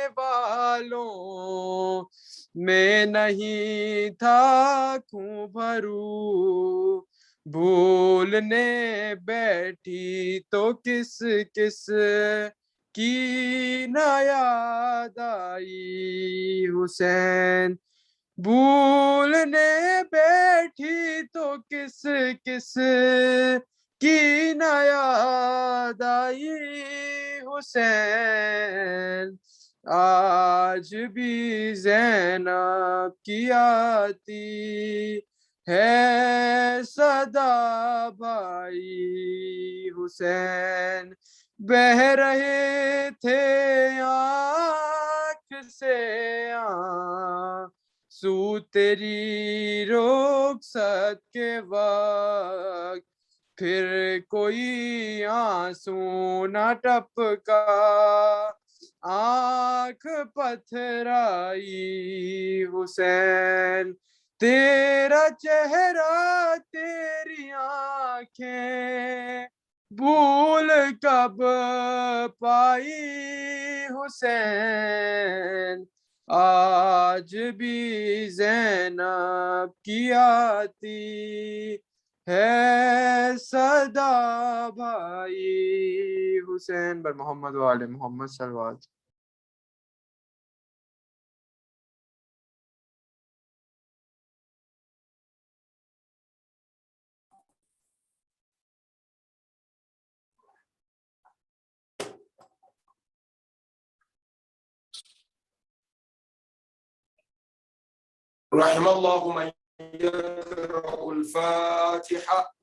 वालों में नहीं था खूं भरू, भूलने बैठी तो किस किस की न याद आई हुसैन, भूलने बैठी तो किस किस की न याद आई हुसैन, आज भी ज़ैनब की आती है सदा भाई हुसैन, बह रहे थे आँख से आँसू तेरी रुखसत के वक्त, फिर कोई आंसू न टपका, आँख पथराई हुसैन, तेरा चेहरा तेरी आँखें भूल कब पाई हुसैन, आज भी ज़ैनब की आती है सदा भाई हुसैन बर मोहम्मद वाले मोहम्मद सल्लल्लाहु رحم الله من يقرأ الفاتحة.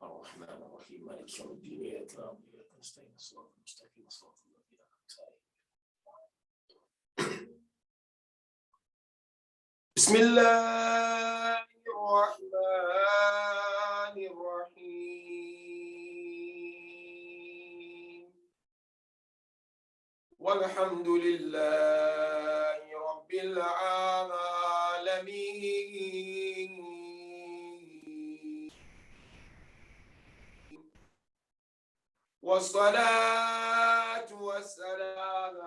الرحمن الرحيم مالك يوم الدين إياك نعبد وإياك نستعين الصراط المستقيم صراط الذين أنعمت عليهم. بسم الله الرحمن الرحيم والحمد لله رب العالمين والصلاة والسلام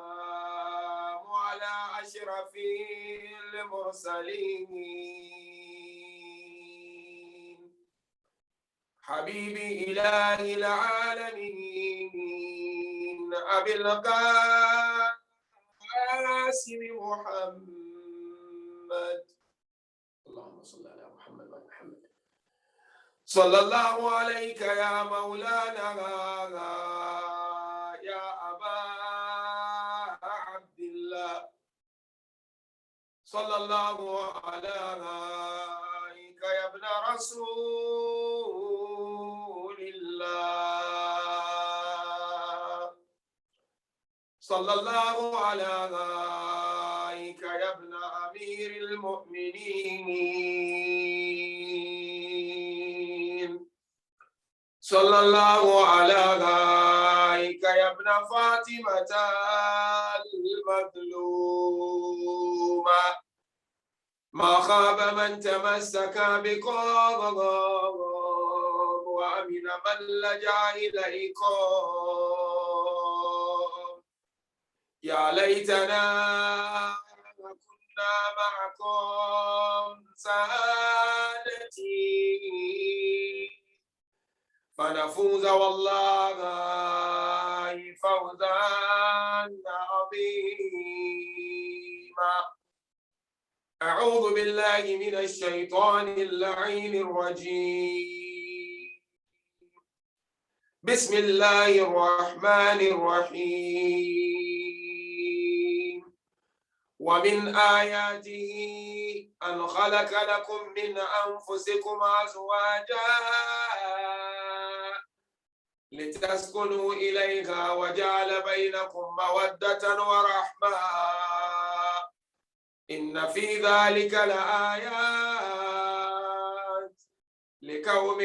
على أشرف المرسلين حبيب إله العالمين أبي القاسم محمد، اللهم صل على محمد وعلى محمد. صلى الله عليك يا مولانا يا أبا عبد الله، صلى الله عليك يا ابن رسول الله، صلى الله عليك يا ابن أمير المؤمنين، صلى الله عليك يا ابن فاطمة المظلومة، ما خاب من تمسك بقضاء وأمن من لجأ إليكم، يا ليتنا كنا معكم سادتي فنفوز والله فوزا عظيما. أعوذ بالله من الشيطان اللعين الرجيم. بسم الله الرحمن الرحيم. ومن آياته أن خلق لكم من أنفسكم أزواجا لتسكنوا إليها وجعل بينكم مودة ورحمة، إن في ذلك لآيات لقوم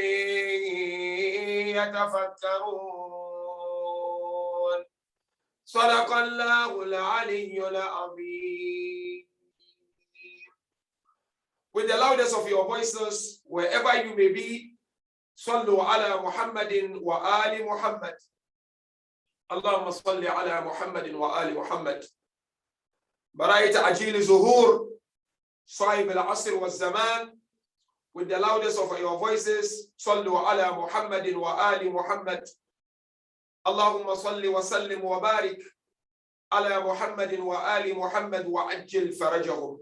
يتفكرون. صدق الله العلي العظيم. With the loudest of your voices, wherever you may be, Sallu ala Muhammadin wa ali Muhammad. اللهم صل على محمد وآل محمد براية عجيل ظهور صاحب العصر والزمان. With the loudest of your voices, صلوا على محمد وآل محمد. اللهم صل وسلم وبارك على محمد وآل محمد وعجل فرجهم.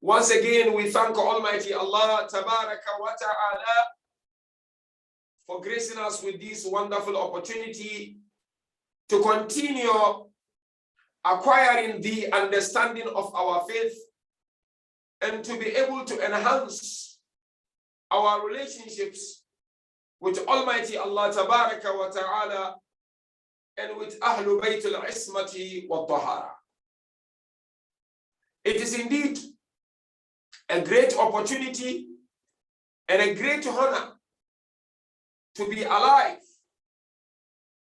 Once again, we thank Almighty Allah Tabaraka wa Ta'ala for gracing us with this wonderful opportunity to continue acquiring the understanding of our faith and to be able to enhance our relationships with Almighty Allah Tabaraka wa Ta'ala and with Ahlul Bayt al-Ismati wa Tahara. It is indeed a great opportunity and a great honor to be alive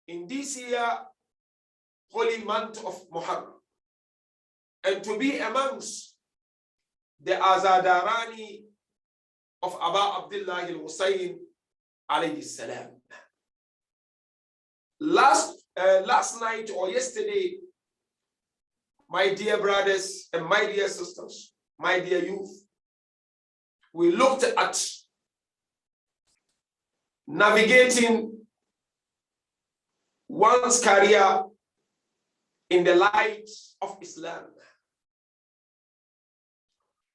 in this year, holy month of Muharram, and to be amongst the Azadarani of Aba Abdullah al-Hussain alayhi salam. Last night or yesterday, my dear brothers and my dear sisters, my dear youth, we looked at navigating one's career in the light of Islam.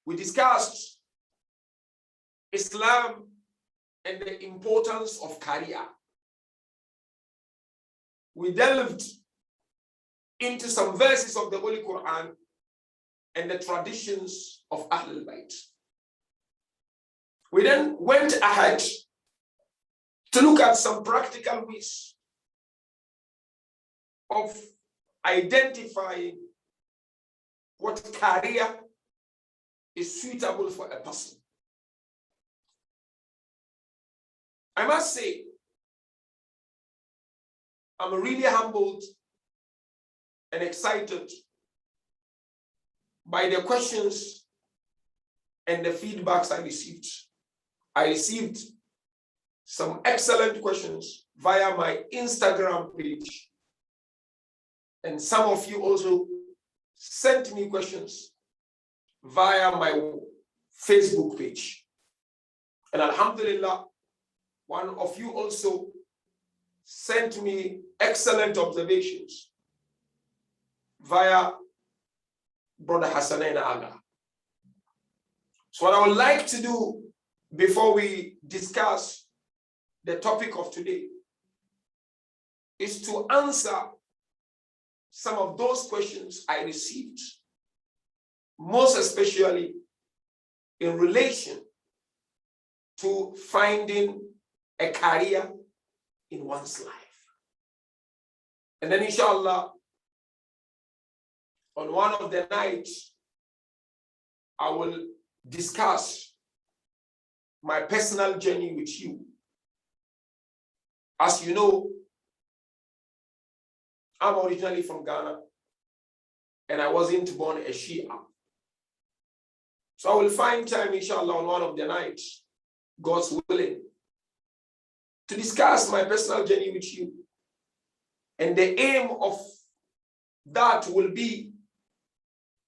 We discussed Islam and the importance of career. We delved into some verses of the Holy Quran and the traditions of Ahlul Bayt. We then went ahead to look at some practical ways of identifying what career is suitable for a person. I must say, I'm really humbled and excited by the questions and the feedbacks I received. I received some excellent questions via my Instagram page. And some of you also sent me questions via my Facebook page. And Alhamdulillah, one of you also sent me excellent observations via Brother Hassanain Aga. So what I would like to do before we discuss the topic of today is to answer some of those questions I received, most especially in relation to finding a career in one's life. And then inshallah, on one of the nights, I will discuss my personal journey with you. As you know, I'm originally from Ghana, and I wasn't born a Shia. So I will find time, inshallah, on one of the nights, God's willing, to discuss my personal journey with you. And the aim of that will be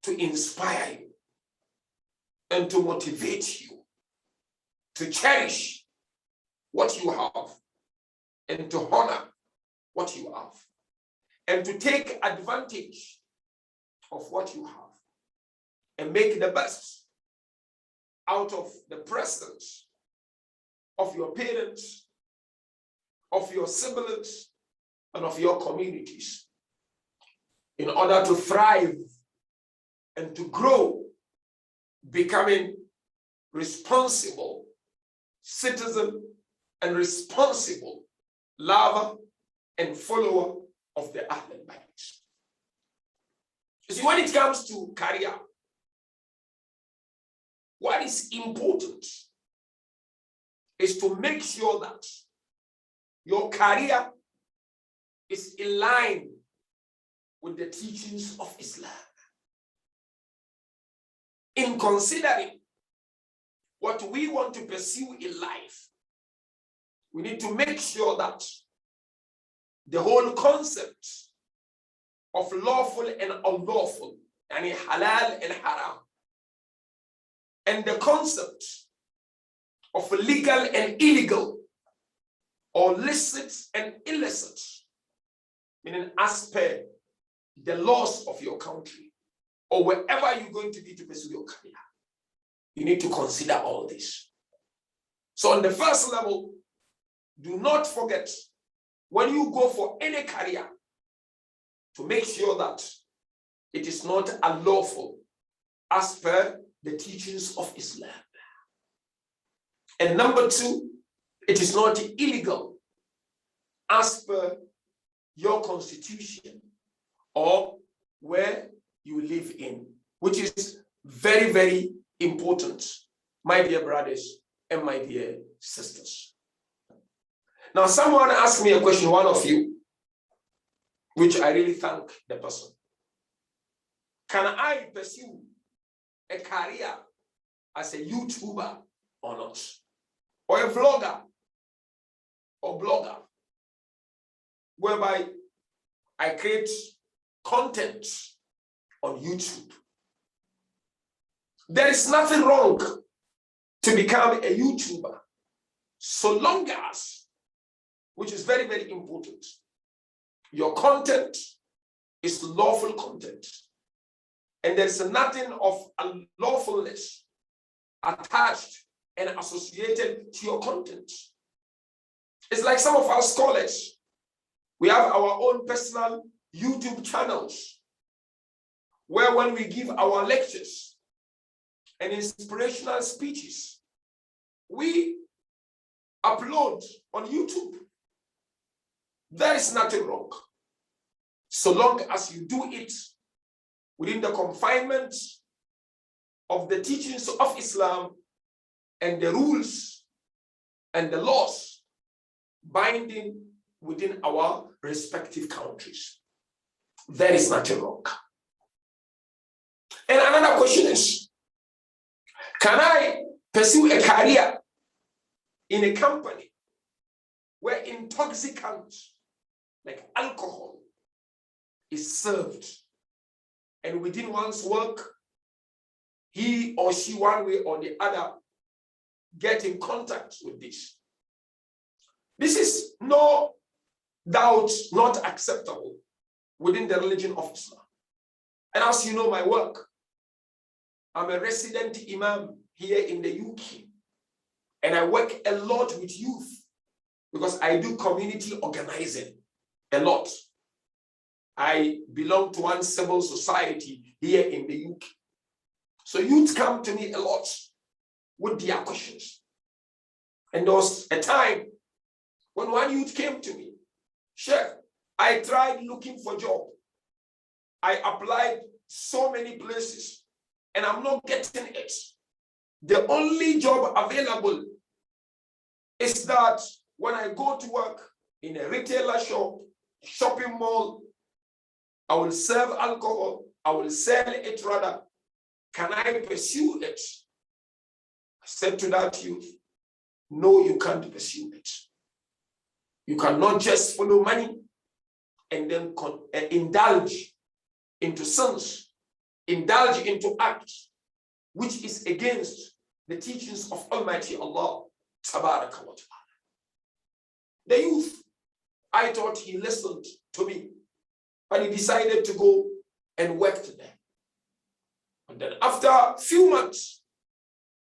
to inspire you and to motivate you to cherish what you have and to honor what you have and to take advantage of what you have and make the best out of the presence of your parents, of your siblings, and of your communities in order to thrive and to grow, becoming responsible citizen and responsible lover and follower of the Ahlul Bayt. You see, when it comes to career, what is important is to make sure that your career is in line with the teachings of Islam. In considering what we want to pursue in life, we need to make sure that the whole concept of lawful and unlawful, and halal and haram, and the concept of legal and illegal, or licit and illicit, meaning as per the laws of your country, or wherever you're going to be to pursue your career. You need to consider all this. So on the first level, do not forget, when you go for any career, to make sure that it is not unlawful as per the teachings of Islam. And number two, it is not illegal as per your constitution or where you live in, which is very, very important, my dear brothers and my dear sisters. Now, someone asked me a question, one of you, which I really thank the person. Can I pursue a career as a YouTuber or not? Or a vlogger or blogger, whereby I create content on YouTube? There is nothing wrong to become a YouTuber, so long as, which is very, very important, your content is lawful content, and there's nothing of unlawfulness attached and associated to your content. It's like some of our scholars, we have our own personal YouTube channels, where when we give our lectures and inspirational speeches, we upload on YouTube. There is nothing wrong, so long as you do it within the confinement of the teachings of Islam and the rules and the laws binding within our respective countries. There is nothing wrong. And another question is, can I pursue a career in a company where intoxicants like alcohol is served, and within one's work, he or she, one way or the other, get in contact with this? This is no doubt not acceptable within the religion of Islam. And as you know, my work, I'm a resident imam here in the UK, and I work a lot with youth because I do community organizing a lot. I belong to one civil society here in the UK. So youth come to me a lot with their questions. And there was a time when one youth came to me, Sheikh, I tried looking for a job. I applied so many places and I'm not getting it. The only job available is that when I go to work in a retailer shop, shopping mall, I will serve alcohol, I will sell it rather. Can I pursue it? I said to that youth, no, you can't pursue it. You cannot just follow money and then indulge into sins, indulge into acts which is against the teachings of Almighty Allah. Tabaraka wa ta'ala. The youth, I thought he listened to me, but he decided to go and work there. And then after a few months,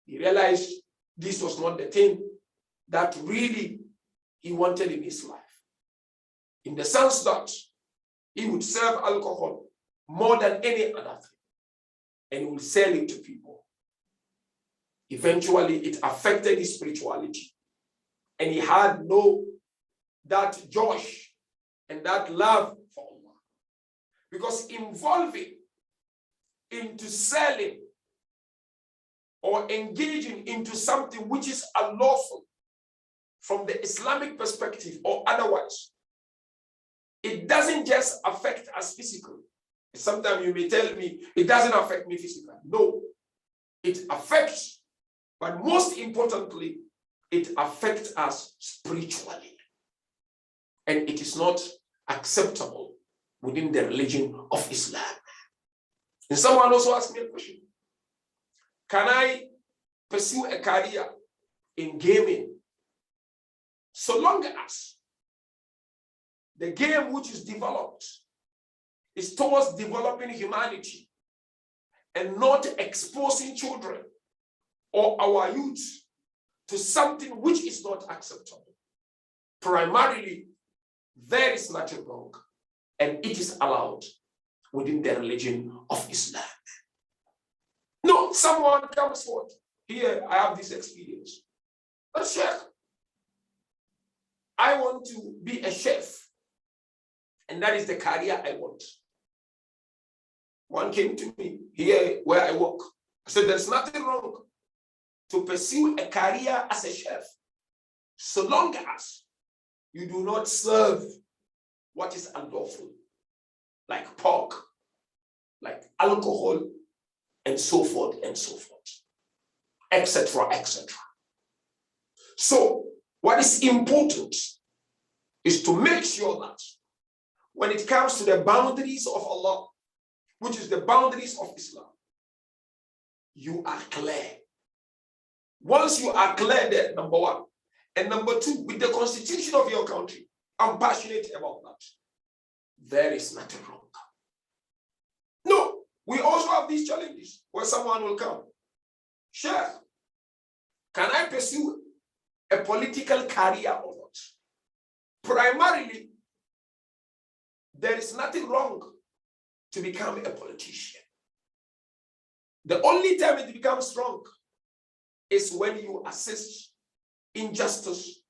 he realized this was not the thing that really he wanted in his life. In the sense that he would serve alcohol more than any other thing, and he would sell it to people. Eventually, it affected his spirituality, and he had that joy and that love for Allah. Because involving into selling or engaging into something which is unlawful from the Islamic perspective or otherwise, it doesn't just affect us physically. Sometimes you may tell me, it doesn't affect me physically. No, it affects, but most importantly, it affects us spiritually. And it is not acceptable within the religion of Islam. And someone also asked me a question. Can I pursue a career in gaming so long as the game which is developed is towards developing humanity and not exposing children or our youth to something which is not acceptable? Primarily, there is nothing wrong, and it is allowed within the religion of Islam. No, someone comes forward. Here, I have this experience. A chef. I want to be a chef, and that is the career I want. One came to me here where I work. I said, there's nothing wrong to pursue a career as a chef, so long as you do not serve what is unlawful, like pork, like alcohol, and so forth, etc., etc. So, what is important is to make sure that when it comes to the boundaries of Allah, which is the boundaries of Islam, you are clear. Once you are clear there, number one. And number two, with the constitution of your country, I'm passionate about that. There is nothing wrong. No, we also have these challenges where someone will come. Sheikh, can I pursue a political career or not? Primarily, there is nothing wrong to become a politician. The only time it becomes wrong is when you assist injustice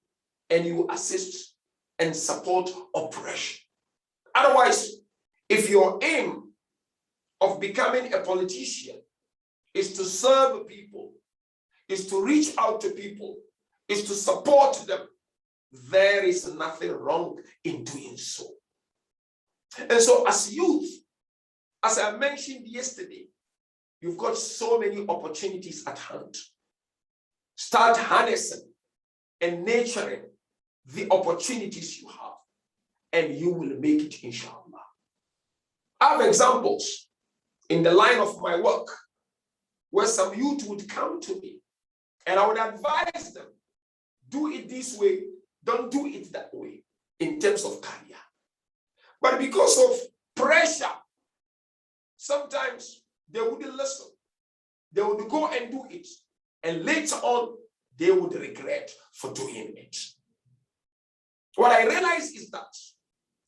and you assist and support oppression. Otherwise, if your aim of becoming a politician is to serve people, is to reach out to people, is to support them, there is nothing wrong in doing so. And so as youth, as I mentioned yesterday, you've got so many opportunities at hand. Start harnessing and nurturing the opportunities you have, and you will make it, inshallah. I have examples in the line of my work where some youth would come to me and I would advise them, do it this way, don't do it that way in terms of career. But because of pressure, sometimes they wouldn't listen. They would go and do it, and later on, they would regret for doing it. What I realize is that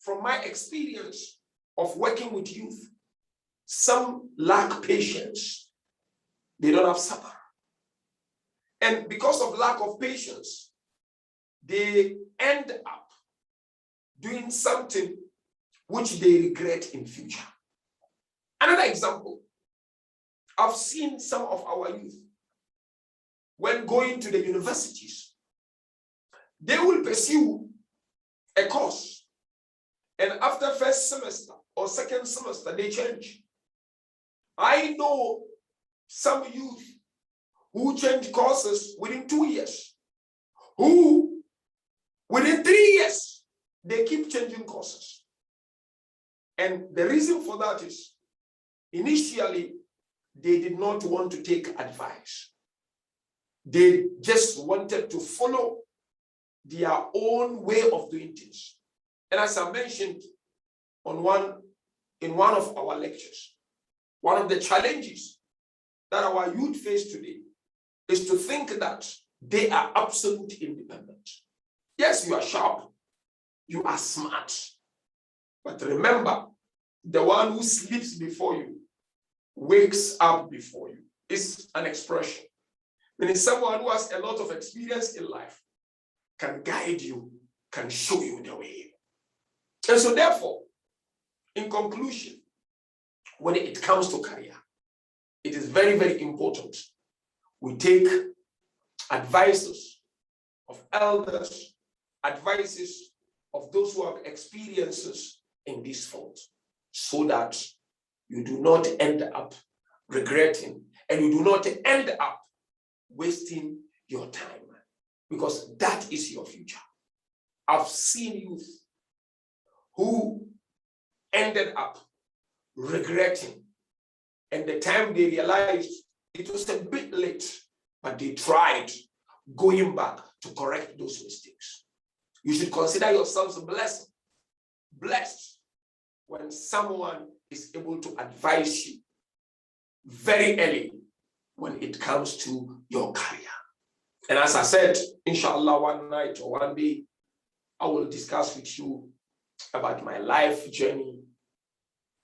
from my experience of working with youth, some lack patience. They don't have sabr. And because of lack of patience, they end up doing something which they regret in future. Another example, I've seen some of our youth, when going to the universities, they will pursue a course, and after first semester or second semester, they change. I know some youth who change courses within 2 years, who within 3 years, they keep changing courses. And the reason for that is, initially, they did not want to take advice. They just wanted to follow their own way of doing things. And as I mentioned in one of our lectures, one of the challenges that our youth face today is to think that they are absolute independent. Yes, you are sharp, you are smart, but remember, the one who sleeps before you wakes up before you. It's an expression. Meaning someone who has a lot of experience in life can guide you, can show you the way. And so therefore, in conclusion, when it comes to career, it is very, very important we take advices of elders, advices of those who have experiences in this field, so that you do not end up regretting and you do not end up wasting your time, because that is your future. I've seen youth who ended up regretting. And the time they realized it was a bit late, but they tried going back to correct those mistakes. You should consider yourselves blessed when someone is able to advise you very early when it comes to your career. And as I said, inshallah, one night or one day, I will discuss with you about my life journey,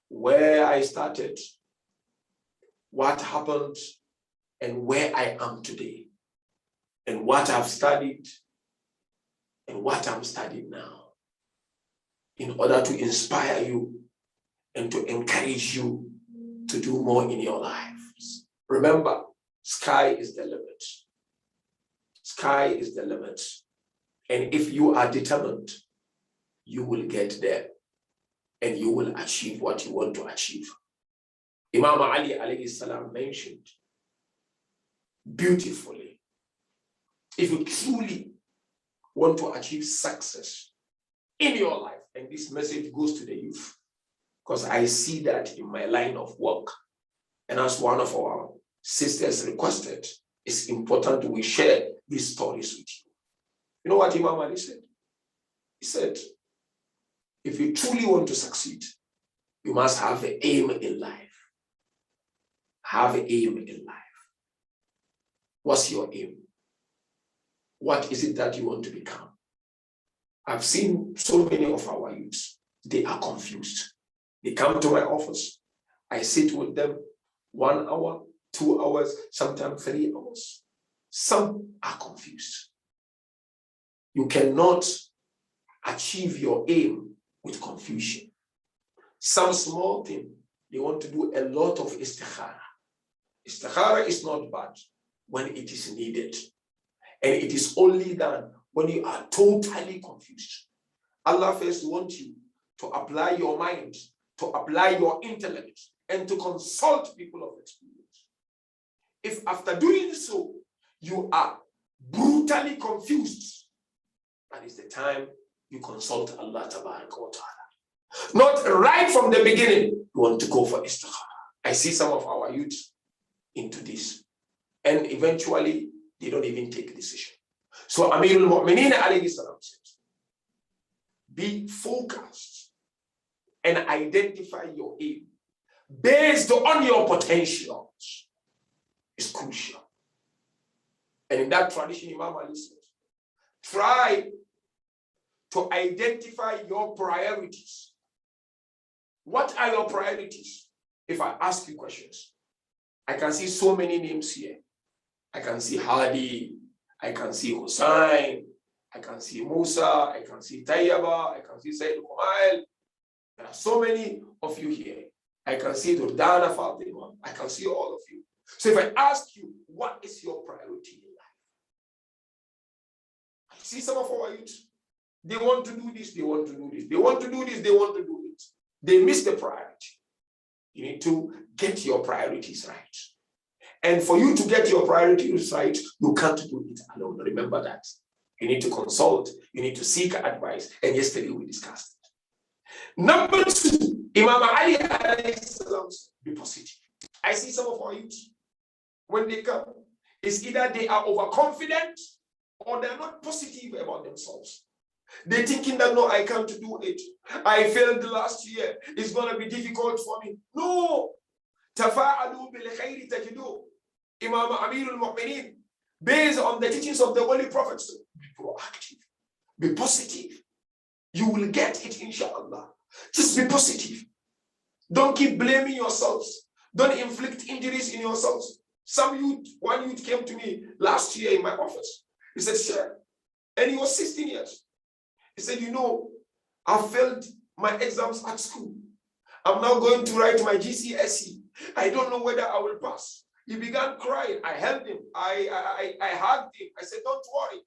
where I started, what happened, and where I am today, and what I've studied, and what I'm studying now, in order to inspire you and to encourage you to do more in your lives. Remember, sky is the limit. Sky is the limit. And if you are determined, you will get there and you will achieve what you want to achieve. Imam Ali alayhi salam mentioned beautifully, if you truly want to achieve success in your life, and this message goes to the youth, because I see that in my line of work, and as one of our sisters requested, it's important we share these stories with you. You know what Imam Ali said? He said, if you truly want to succeed, you must have an aim in life. Have an aim in life. What's your aim? What is it that you want to become? I've seen so many of our youths, they are confused. They come to my office. I sit with them 1 hour, 2 hours, sometimes 3 hours. Some are confused. You cannot achieve your aim with confusion. Some small thing, they want to do a lot of istikhara. Istikhara is not bad when it is needed. And it is only done when you are totally confused. Allah first wants you to apply your mind, to apply your intellect, and to consult people of experience. If after doing so, you are brutally confused, that is the time you consult Allah Tabaraka wa Ta'ala. Not right from the beginning, you want to go for istikhara. I see some of our youth into this, and eventually they don't even take a decision. So Amirul Mu'mineen alayhi salam says, be focused and identify your aim based on your potentials. It's crucial. And in that tradition, Imam Ali says, try to identify your priorities. What are your priorities? If I ask you questions, I can see so many names here. I can see Hadi, I can see Hussein, I can see Musa, I can see Tayyaba, I can see Sayyid Kumail. There are so many of you here. I can see Durdana Fatima, I can see all of you. So if I ask you, what is your priority in life? I see some of our youth, they want to do this, they want to do this, they want to do this, they want to do it. They miss the priority. You need to get your priorities right. And for you to get your priorities right, you can't do it alone. Remember that. You need to consult. You need to seek advice. And yesterday we discussed it. Number 2, Imam Ali alayhi salam, be positive. I see some of our youth, when they come, it's either they are overconfident or they're not positive about themselves. They're thinking that, no, I can't do it. I failed last year. It's going to be difficult for me. No. Tafa'alu bil khayri tajidu. Imam Amirul Mu'mineen, based on the teachings of the Holy Prophets, be proactive. Be positive. You will get it, inshallah. Just be positive. Don't keep blaming yourselves. Don't inflict injuries in yourselves. One youth came to me last year in my office. He said, Sheikh, and he was 16 years. He said, you know, I failed my exams at school. I'm now going to write my GCSE. I don't know whether I will pass. He began crying. I held him. I hugged him. I said, don't worry.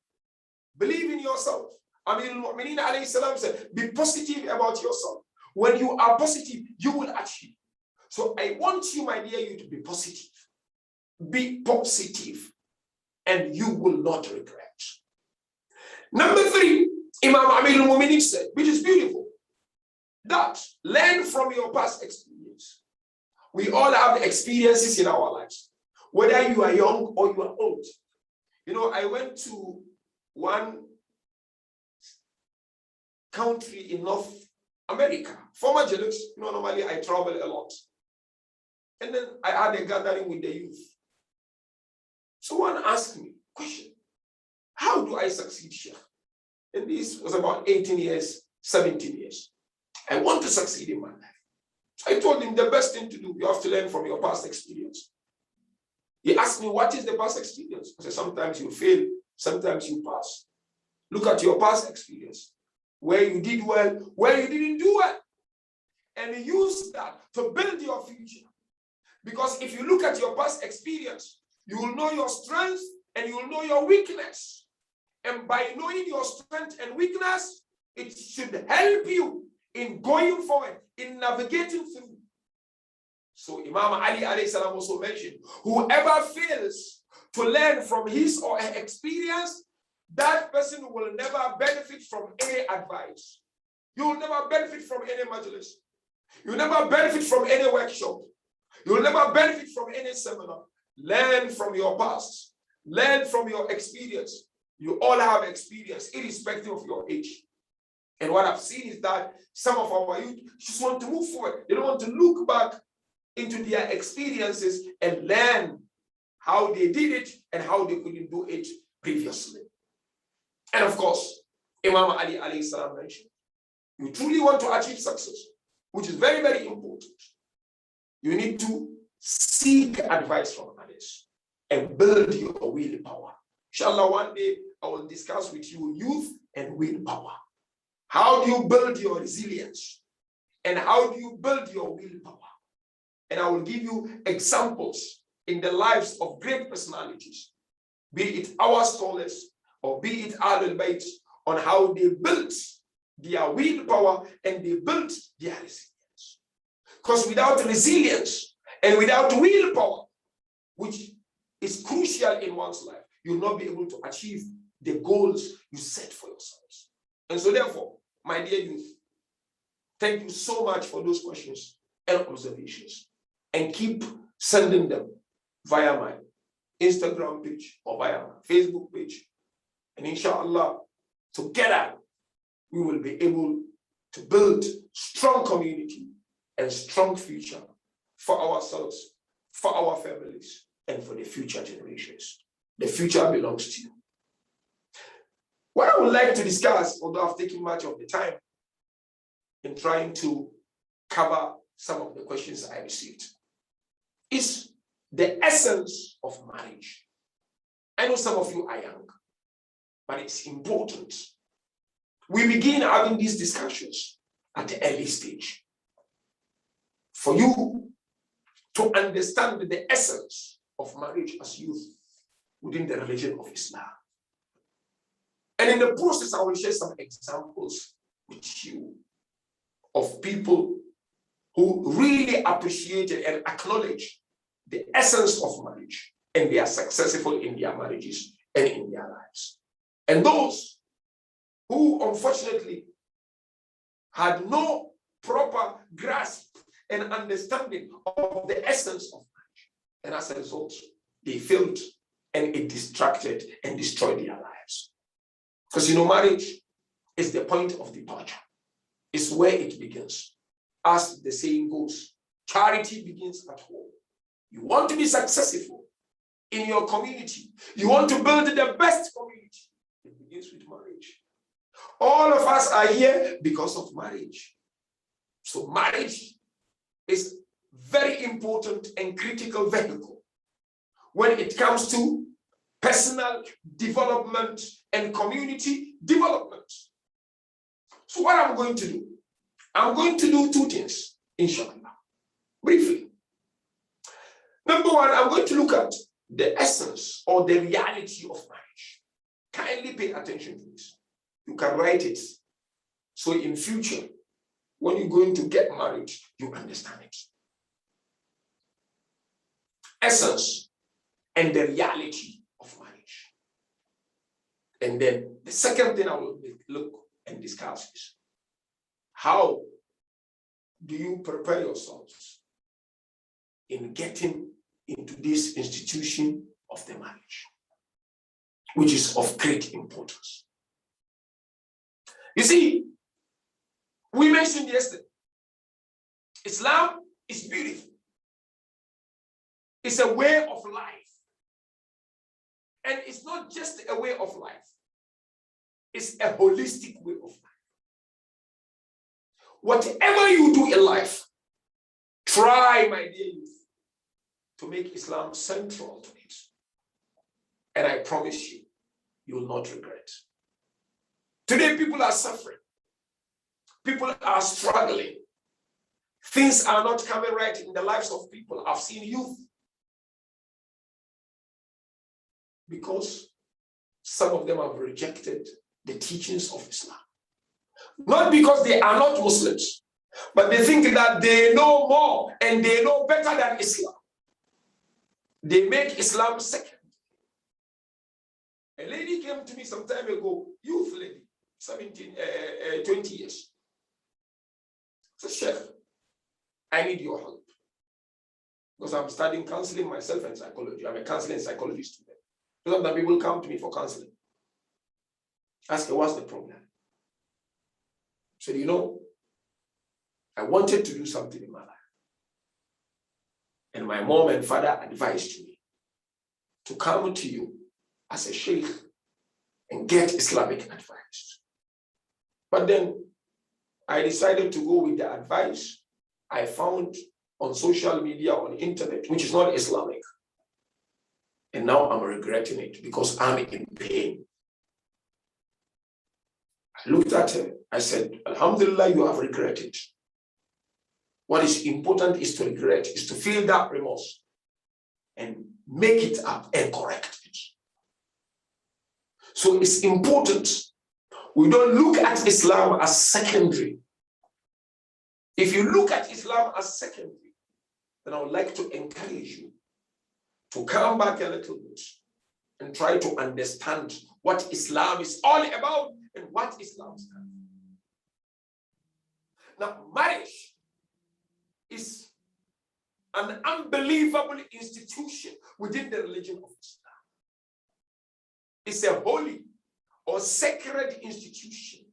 Believe in yourself. Amirul Mu'mineen alayhi salam said, be positive about yourself. When you are positive, you will achieve. So I want you, my dear, you to be positive. Be positive, and you will not regret. Number 3, Imam Amirul Mu'mineen said, which is beautiful. that learn from your past experience. We all have experiences in our lives, whether you are young or you are old. You know, I went to one country in North America, former Jelix. You know, normally I travel a lot. And then I had a gathering with the youth. Someone asked me, question, how do I succeed, Sheikh? And this was about 18 years, 17 years. I want to succeed in my life. So I told him the best thing to do, you have to learn from your past experience. He asked me, what is the past experience? I said, sometimes you fail, sometimes you pass. Look at your past experience, where you did well, where you didn't do well, and use that to build your future. Because if you look at your past experience, you will know your strength and you will know your weakness. And by knowing your strength and weakness, it should help you in going forward, in navigating through. So Imam Ali alayhi salam also mentioned, whoever fails to learn from his or her experience, that person will never benefit from any advice. You will never benefit from any majlis. You will never benefit from any workshop. You will never benefit from any seminar. Learn from your past. Learn from your experience. You all have experience, irrespective of your age. And what I've seen is that some of our youth just want to move forward. They don't want to look back into their experiences and learn how they did it and how they couldn't do it previously. And of course, Imam Ali alayhi salam mentioned, you truly want to achieve success, which is very, very important. You need to seek advice from others and build your willpower. Inshallah, one day I will discuss with you youth and willpower. How do you build your resilience? And how do you build your willpower? And I will give you examples in the lives of great personalities, be it our scholars or be it Ahlul Bayt, on how they built their willpower and they built their resilience. Because without resilience and without willpower, which is crucial in one's life, you'll not be able to achieve the goals you set for yourselves. And so therefore, my dear youth, thank you so much for those questions and observations. And keep sending them via my Instagram page or via my Facebook page. And inshallah, together, we will be able to build strong community and strong future for ourselves, for our families, and for the future generations. The future belongs to you. What I would like to discuss, although I've taken much of the time in trying to cover some of the questions I received, is the essence of marriage. I know some of you are young, but it's important. We begin having these discussions at the early stage for you to understand the essence of marriage as youth within the religion of Islam. And in the process, I will share some examples with you of people who really appreciated and acknowledged the essence of marriage, and they are successful in their marriages and in their lives. And those who unfortunately had no proper grasp and understanding of the essence of marriage, and as a result, they failed and it distracted and destroyed their lives. Because you know, marriage is the point of departure. It's where it begins. As the saying goes, charity begins at home. You want to be successful in your community. You want to build the best community. It begins with marriage. All of us are here because of marriage. So marriage is very important and critical vehicle when it comes to personal development and community development. So what I'm going to do, I'm going to do two things, inshallah, briefly. Number one, I'm going to look at the essence or the reality of marriage. Kindly pay attention to this. You can write it. So in future, when you're going to get married, you understand it. Essence and the reality of marriage. And then the second thing I will look and discuss is how do you prepare yourselves in getting into this institution of the marriage, which is of great importance? You see, we mentioned yesterday, Islam is beautiful. It's a way of life. And it's not just a way of life. It's a holistic way of life. Whatever you do in life, try, my dear youth, to make Islam central to it. And I promise you, you will not regret. Today, people are suffering. People are struggling. Things are not coming right in the lives of people. I've seen youth. Because some of them have rejected the teachings of Islam. Not because they are not Muslims, but they think that they know more and they know better than Islam. They make Islam second. A lady came to me some time ago, youth lady, 20 years. Said, Sheikh, I need your help. Because I'm studying counseling myself and psychology. I'm a counseling and psychology student. So sometimes people come to me for counseling. Ask her, what's the problem? Said, you know, I wanted to do something in my life. And my mom and father advised me to come to you as a sheikh and get Islamic advice. But then I decided to go with the advice I found on social media, on internet, which is not Islamic. And now I'm regretting it because I'm in pain. I looked at her, I said, Alhamdulillah, you have regretted. What is important is to regret, is to feel that remorse and make it up and correct it. So it's important. We don't look at Islam as secondary. If you look at Islam as secondary, then I would like to encourage you to come back a little bit and try to understand what Islam is all about and what Islam stands for. Now, marriage is an unbelievable institution within the religion of Islam. It's a holy or sacred institution.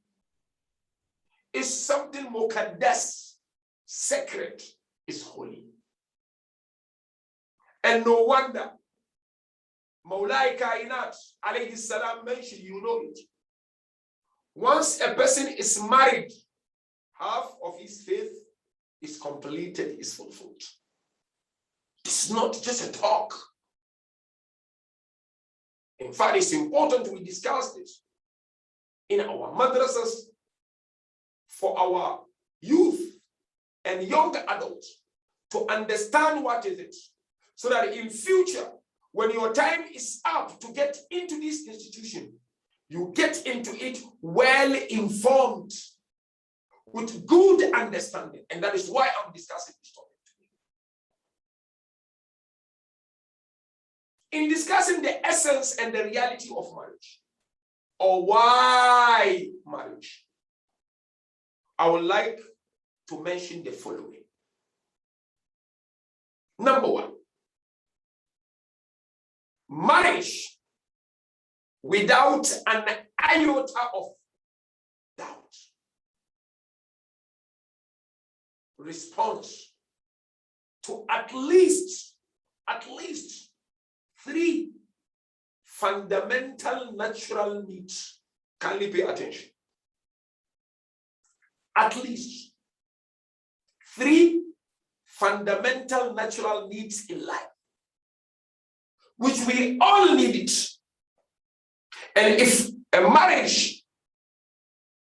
It's something muqaddas, sacred, is holy. And no wonder Mawlai Kainat alayhi salam mentioned, you know it. Once a person is married, half of his faith is completed, is fulfilled. It's not just a talk. In fact, it's important we discuss this in our madrasas for our youth and young adults to understand what is it, so that in future, when your time is up to get into this institution, you get into it well informed, with good understanding. And that is why I'm discussing this topic today. In discussing the essence and the reality of marriage, or why marriage, I would like to mention the following. Number one, marriage without an iota of doubt responds to at least three fundamental natural needs. Kindly pay attention. At least three fundamental natural needs in life, which we all need it. And if a marriage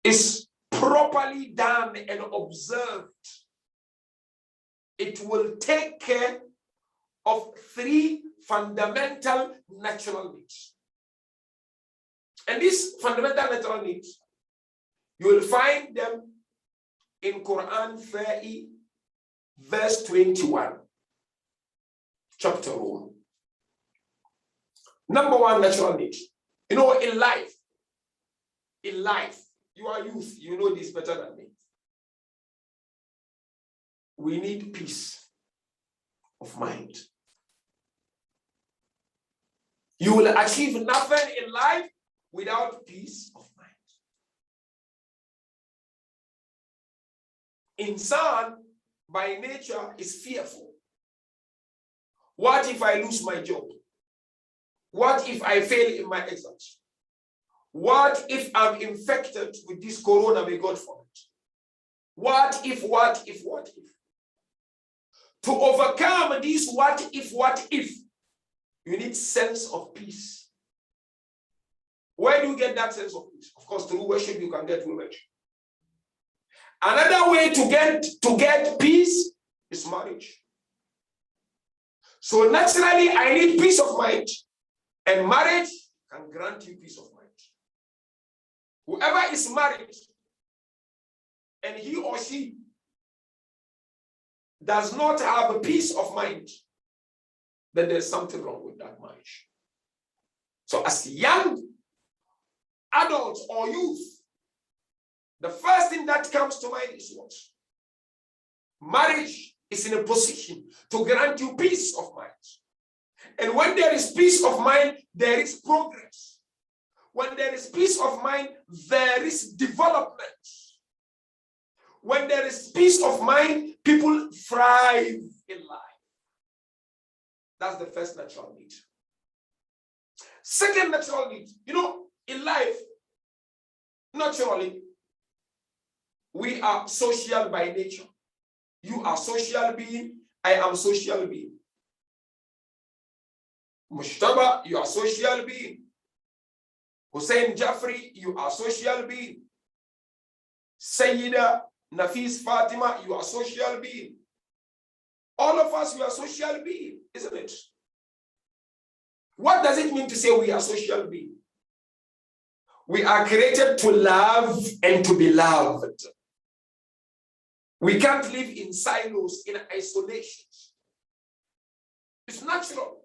is properly done and observed, it will take care of three fundamental natural needs. And these fundamental natural needs, you will find them in Quran 30, verse 21, chapter 1. Number one natural need. You know, in life, you are youth, you know this better than me. we need peace of mind. You will achieve nothing in life without peace of mind. Insan, by nature, is fearful. What if I lose my job? What if I fail in my exams? What if I'm infected with this corona, may God forbid? What if? To overcome this what if, you need sense of peace. Where do you get that sense of peace? Of course, through worship, you can get through worship. Another way to get peace is marriage. So naturally, I need peace of mind. And marriage can grant you peace of mind. Whoever is married and he or she does not have a peace of mind, then there's something wrong with that marriage. So as young adults or youth, the first thing that comes to mind is what? Marriage is in a position to grant you peace of mind. And when there is peace of mind, there is progress. When there is peace of mind, there is development. When there is peace of mind, people thrive in life. That's the first natural need. Second natural need, in life, naturally, we are social by nature. You are social being, I am social being. Mushtaba, you are social being. Hussein Jaffrey, you are social being. Sayyida Nafis Fatima, you are social being. All of us, we are social being, isn't it? What does it mean to say we are social being? We are created to love and to be loved. We can't live in silos, in isolation. It's natural.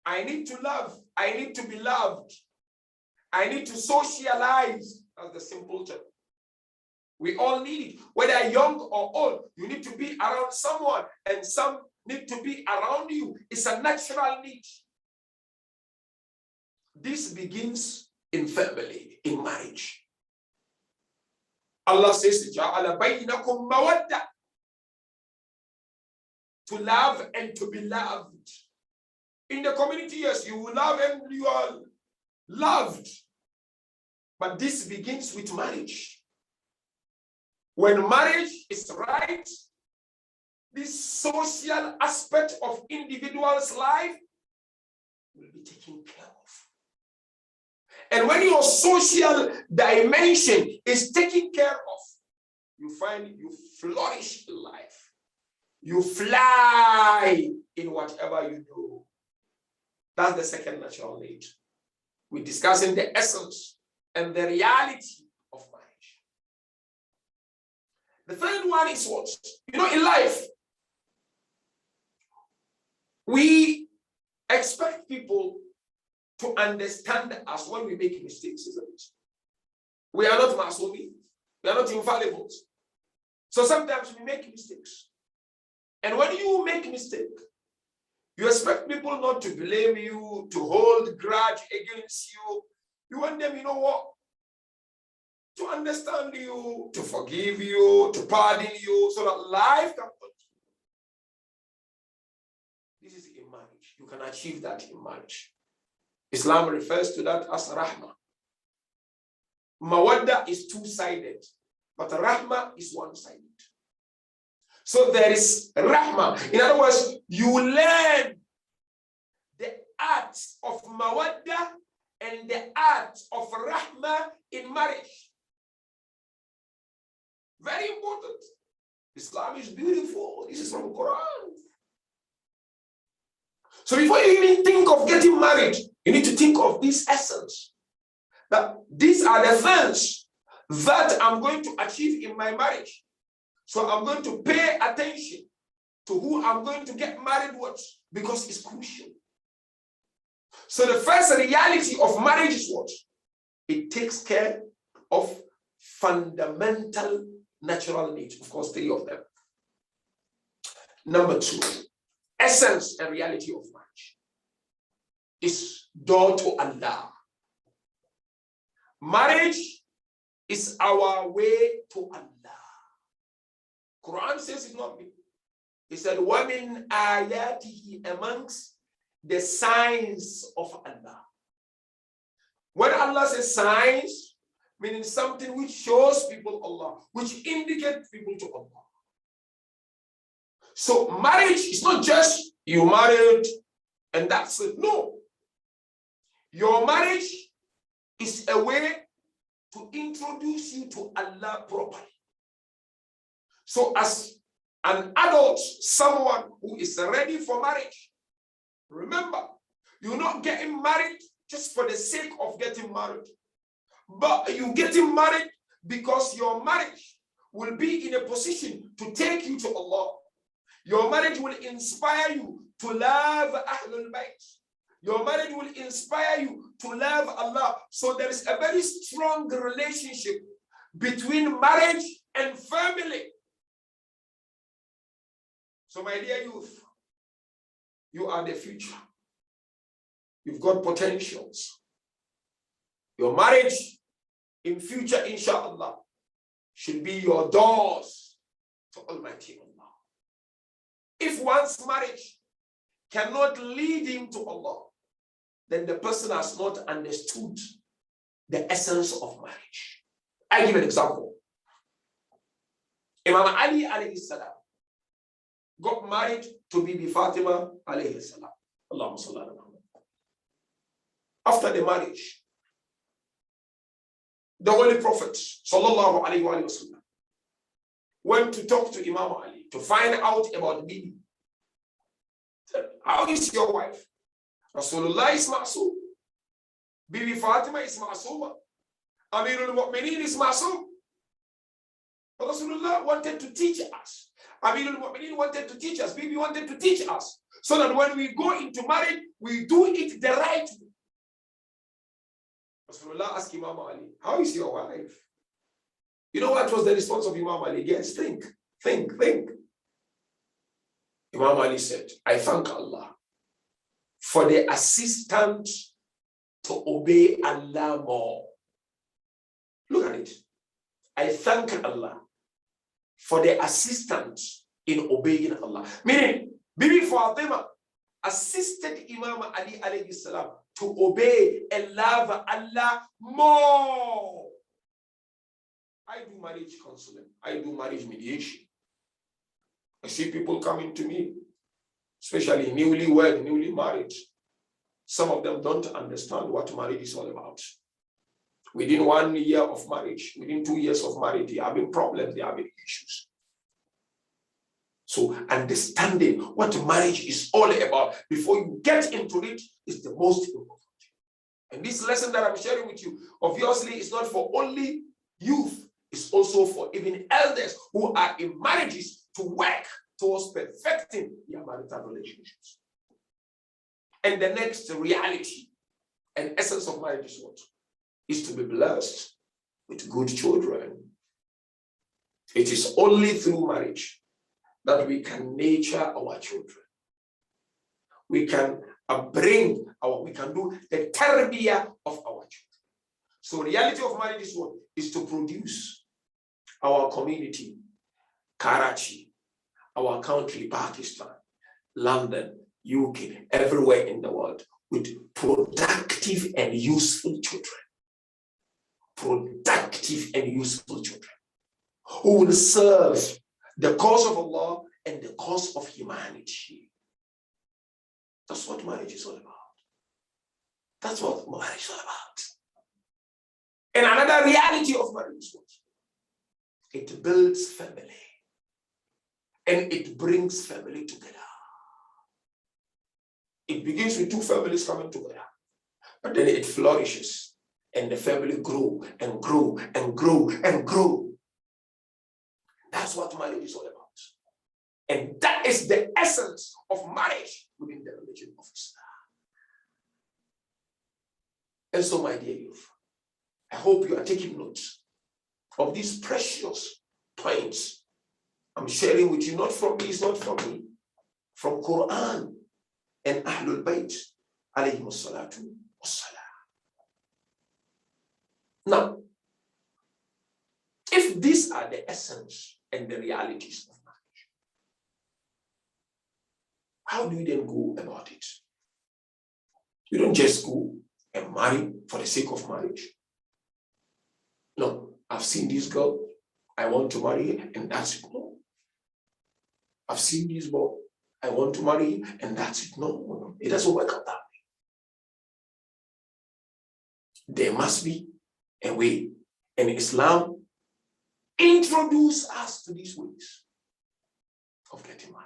I need to love. I need to be loved. I need to socialize. That's the simple term. We all need it. Whether young or old, you need to be around someone, and some need to be around you. It's a natural need. This begins in family, in marriage. Allah says, "Ja'ala bainakum mawadda," to love and to be loved. In the community, yes, you will love and you are loved. But this begins with marriage. When marriage is right, this social aspect of individual's life will be taken care of. And when your social dimension is taken care of, you find you flourish in life. You fly in whatever you do. That's the second natural need. We're discussing the essence and the reality of marriage. The third one is what? In life, we expect people to understand us when we make mistakes, isn't it? We are not masumi. We are not infallible. So sometimes we make mistakes. And when you make a mistake, you expect people not to blame you, to hold grudge against you. You want them, to understand you, to forgive you, to pardon you, so that life can continue. This is in marriage. You can achieve that in marriage. Islam refers to that as rahmah. Mawadda is two-sided, but rahmah is one-sided. So there is rahmah. In other words, you learn the art of mawadda and the art of rahmah in marriage. Very important. Islam is beautiful. This is from the Quran. So before you even think of getting married, you need to think of this essence. That these are the things that I'm going to achieve in my marriage. So I'm going to pay attention to who I'm going to get married with, because it's crucial. So the first reality of marriage is what? It takes care of fundamental natural needs. Of course, 3 of them. Number two, essence and reality of marriage is door to Allah. Marriage is our way to Allah. Quran says it not me. He said, وَمِنْ آيَاتِهِ, amongst the signs of Allah. When Allah says signs, meaning something which shows people Allah, which indicates people to Allah. So marriage is not just you married and that's it. No. Your marriage is a way to introduce you to Allah properly. So as an adult, someone who is ready for marriage, remember, you're not getting married just for the sake of getting married, but you're getting married because your marriage will be in a position to take you to Allah. Your marriage will inspire you to love Ahlul Bayt. Your marriage will inspire you to love Allah. So there is a very strong relationship between marriage and family. So my dear youth, you are the future. You've got potentials. Your marriage in future, inshallah, should be your doors to Almighty Allah. If one's marriage cannot lead him to Allah, then the person has not understood the essence of marriage. I give an example. Imam Ali alayhi salam got married to Bibi Fatima alayhi salam. Allahumma salli ala Muhammad. After the marriage, the Holy Prophet sallallahu alayhi wa sallam went to talk to Imam Ali to find out about Bibi. How is your wife? Rasulullah is ma'soom. Bibi Fatima is ma'sooma. Amirul Mu'mineen is ma'soom. Rasulullah wanted to teach us. Amirul Mu'mineen wanted to teach us. Bibi wanted to teach us. So that when we go into marriage, we do it the right way. Rasulullah asked Imam Ali, how is your wife? You know what was the response of Imam Ali? Yes, think. Imam Ali said, I thank Allah for the assistant to obey Allah more. Look at it. I thank Allah for the assistant in obeying Allah. Meaning, Bibi Fatima assisted Imam Ali alayhi salam to obey and love Allah more. I do marriage counseling. I do marriage mediation. I see people coming to me, especially newlywed, newly married. Some of them don't understand what marriage is all about. Within 1 year of marriage, within 2 years of marriage, they are having problems, they are having issues. So understanding what marriage is all about before you get into it is the most important. And this lesson that I'm sharing with you, obviously, is not for only youth, it's also for even elders who are in marriages to work towards perfecting their marital relationships. And the next reality and essence of marriage is what? Is to be blessed with good children. It is only through marriage that we can nurture our children. We can we can do the tarbiyah of our children. So reality of marriage is what? Is to produce our community, Karachi, our country, Pakistan, London, UK, everywhere in the world, with productive and useful children. Productive and useful children who will serve the cause of Allah and the cause of humanity. That's what marriage is all about. That's what marriage is all about. And another reality of marriage is what? It builds family. And it brings family together. It begins with two families coming together. But then it flourishes. And the family grow and grow and grow and grow. That's what marriage is all about. And that is the essence of marriage within the religion of Islam. And so, my dear youth, I hope you are taking note of these precious points I'm sharing with you. Not from me, it's not from me. from Quran and Ahlul Bayt alayhim salatu wassalam. Now, if these are the essence and the realities of marriage, how do you then go about it? You don't just go and marry for the sake of marriage. No, I've seen this girl, I want to marry her, and that's it. No. I've seen this boy, I want to marry her, and that's it. No, it doesn't work out that way. There must be a way. And Islam introduced us to these ways of getting married.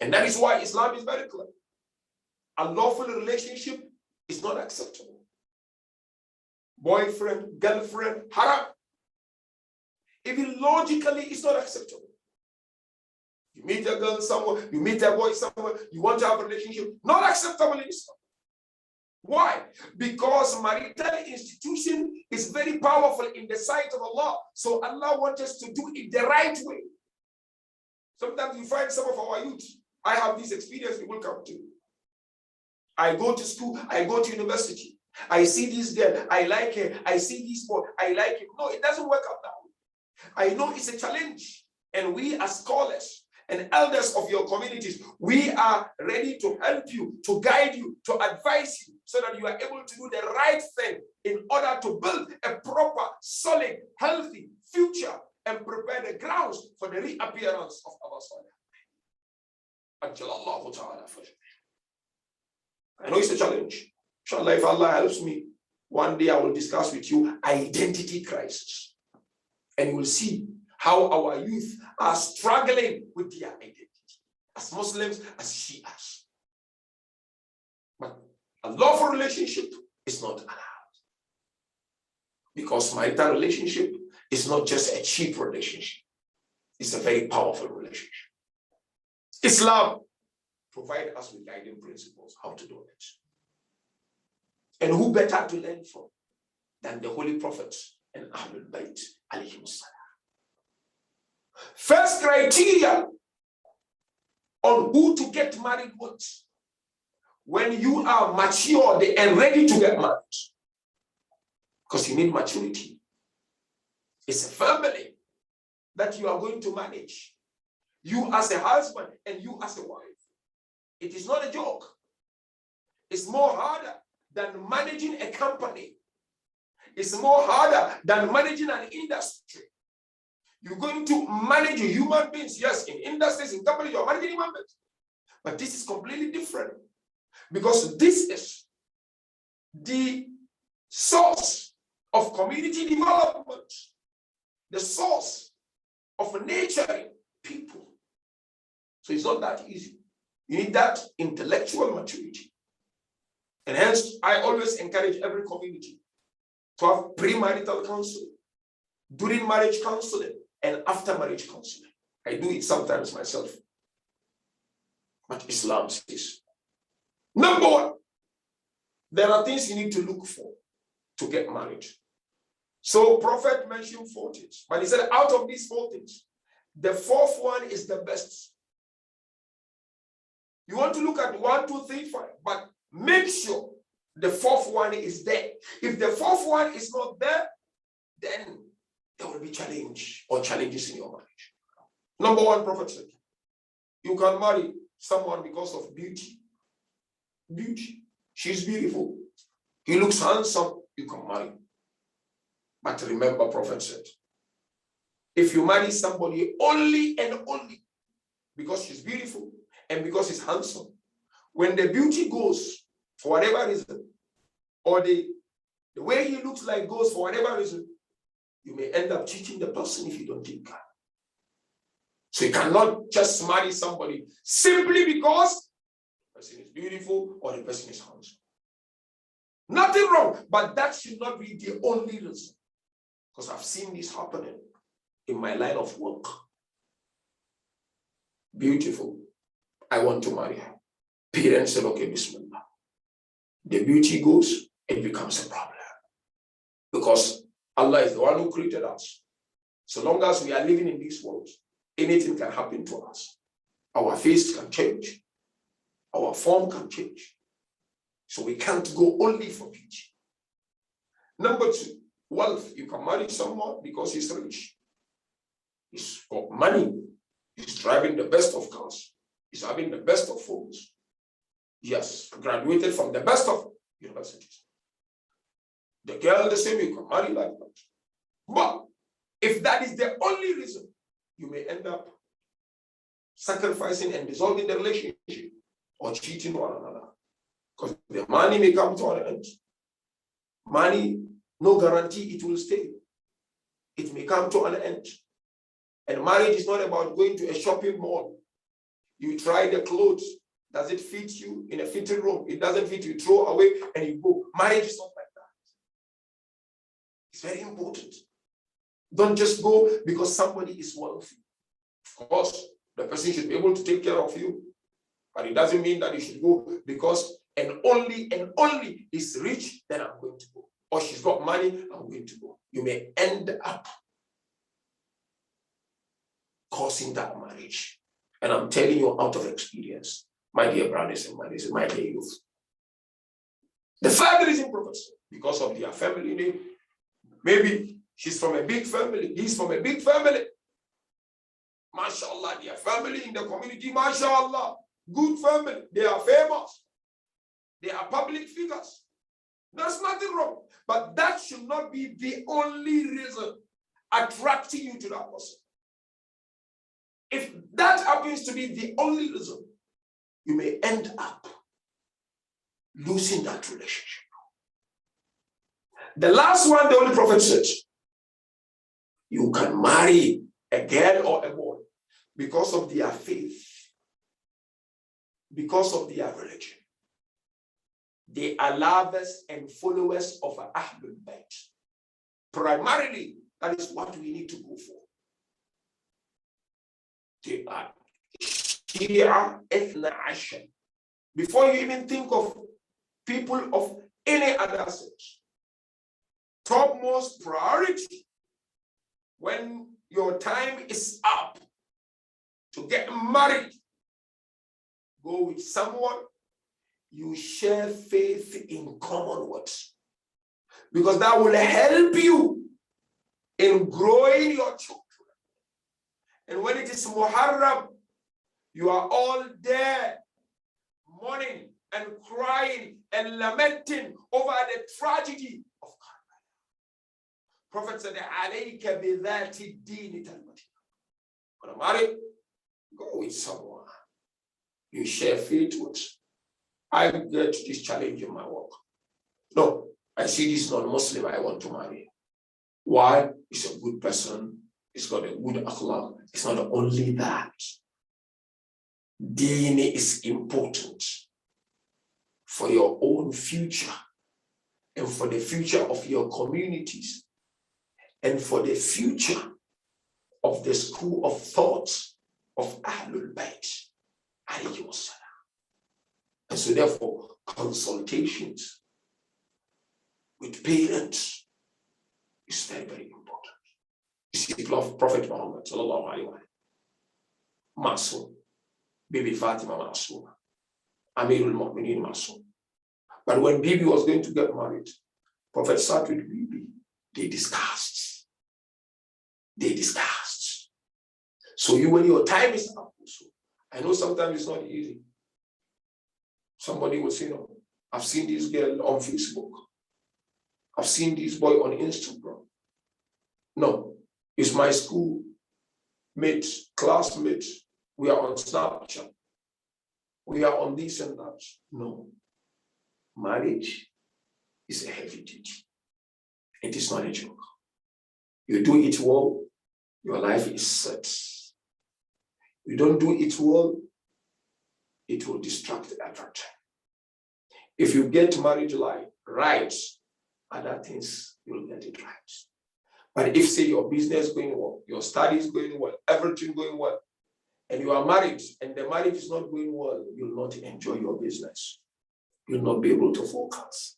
And that is why Islam is very clear. A lawful relationship is not acceptable. Boyfriend, girlfriend, haram. Even logically, it's not acceptable. You meet a girl somewhere, you meet a boy somewhere, you want to have a relationship, not acceptable in Islam. Why? Because marital institution is very powerful in the sight of Allah. So Allah wants us to do it the right way. Sometimes you find some of our youth, I have this experience, we will come to. I go to school, I go to university, I see this girl, I like her, I see this boy, I like him. No, it doesn't work out that way. I know it's a challenge, and we as scholars and elders of your communities, we are ready to help you, to guide you, to advise you, so that you are able to do the right thing in order to build a proper, solid, healthy future and prepare the grounds for the reappearance of our Salih. I know it's a challenge. Inshallah, if Allah helps me, one day I will discuss with you identity crisis. And you will see how our youth are struggling with their identity as Muslims, as Shias. But a lawful relationship is not allowed. Because marital relationship is not just a cheap relationship. It's a very powerful relationship. Islam provides us with guiding principles how to do it. And who better to learn from than the Holy Prophets and Ahlul Bayt alayhim salam. First criteria on who to get married with, when you are matured and ready to get married, because you need maturity. It's a family that you are going to manage. You as a husband and you as a wife. It is not a joke. It's more harder than managing a company. It's more harder than managing an industry. You're going to manage human beings. Yes, in industries, in companies, you're managing human beings. But this is completely different. Because this is the source of community development. The source of nurturing people. So it's not that easy. You need that intellectual maturity. And hence, I always encourage every community to have premarital counseling, during marriage counseling, and after marriage counseling. I do it sometimes myself. But Islam says, number one, there are things you need to look for to get married. So Prophet mentioned 4 things, but he said out of these 4 things, the 4th one is the best. You want to look at 1, 2, 3, 5, but make sure the 4th one is there. If the 4th one is not there, then there will be challenge or challenges in your marriage. Number 1, Prophet said, you can marry someone because of beauty. Beauty. She's beautiful. He looks handsome, you can marry. But remember, Prophet said, if you marry somebody only and only because she's beautiful and because he's handsome, when the beauty goes for whatever reason, or the way he looks like goes for whatever reason, you may end up cheating the person if you don't take care. So you cannot just marry somebody simply because the person is beautiful or the person is handsome. Nothing wrong, but that should not be the only reason. Because I've seen this happening in my line of work. Beautiful. I want to marry her. Parents said, okay, Bismillah. The beauty goes, it becomes a problem. Because Allah is the one who created us. So long as we are living in this world, anything can happen to us. Our face can change. Our form can change. So we can't go only for beauty. Number two, wealth. You can marry someone because he's rich. He's got money. He's driving the best of cars. He's having the best of phones. Yes, graduated from the best of universities. The girl, the same, you can marry like that. But if that is the only reason, you may end up sacrificing and dissolving the relationship or cheating one another. Because the money may come to an end. Money, no guarantee it will stay. It may come to an end. And marriage is not about going to a shopping mall. You try the clothes. Does it fit you in a fitting room? It doesn't fit you, throw away and you go. Marriage is not like that. It's very important. Don't just go because somebody is wealthy. Of course, the person should be able to take care of you. But it doesn't mean that you should go because and only is rich, then I'm going to go. Or she's got money, I'm going to go. You may end up causing that marriage. And I'm telling you out of experience, my dear brothers and my dear youth. The third reason, Professor, because of their family name. Maybe she's from a big family, he's from a big family. MashaAllah, their family in the community, MashaAllah, good family, they are famous. They are public figures. There's nothing wrong. But that should not be the only reason attracting you to that person. If that happens to be the only reason, you may end up losing that relationship. The last one, the Holy Prophet said, you can marry a girl or a boy because of their faith, because of their religion. They are lovers and followers of Ahlul Bayt. Primarily, that is what we need to go for. They are Shia Ethna Asham. Before you even think of people of any other sect, topmost priority when your time is up to get married, go with someone you share faith in common with, because that will help you in growing your children. And when it is Muharram, you are all there mourning and crying and lamenting over the tragedy of Karbala. Prophet said, "Alayka bidhati dini talmati." When I'm married, go with someone you share faith with. I get this challenge in my work. No, I see this non-Muslim I want to marry. Why? He's a good person. He's got a good akhlaq. It's not only that. Deen is important for your own future and for the future of your communities and for the future of the school of thought of Ahlul Bayt. And so therefore, consultations with parents is very, very important. You see, love Prophet Muhammad, sallallahu alaihi wasallam, Masum, Bibi Fatima Masum, Amirul Mu'mineen Masum. But when Bibi was going to get married, Prophet sat with Bibi. They discussed. So you, when your time is up, also, I know sometimes it's not easy. Somebody will say, no, I've seen this girl on Facebook. I've seen this boy on Instagram. No, it's my school mate, classmate. We are on Snapchat. We are on this and that. No. Marriage is a heavy duty. It is not a joke. You do it well, your life is set. You don't do it well, it will distract everything. If you get marriage life right, other things, you'll get it right. But if, say, your business going well, your studies going well, everything going well, and you are married and the marriage is not going well, you'll not enjoy your business. You'll not be able to focus.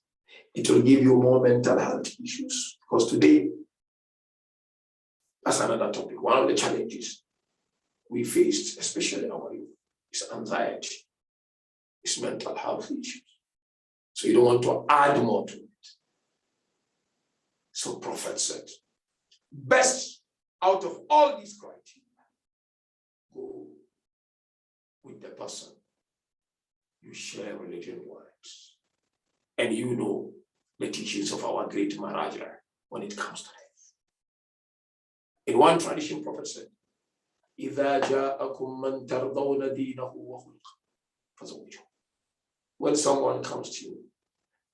It will give you more mental health issues. Because today, that's another topic. One of the challenges we faced, especially our youth, it's anxiety, it's mental health issues. So you don't want to add more to it. So Prophet said, best out of all these criteria, go with the person you share religion with. And you know the teachings of our great Maharaja when it comes to health. In one tradition, Prophet said, إِذَا جَاءَكُمْ مَنْ تَرْضَوْنَ دِينَهُ وَخُلْقَهُ فَزَوِّجُوهُ. When someone comes to you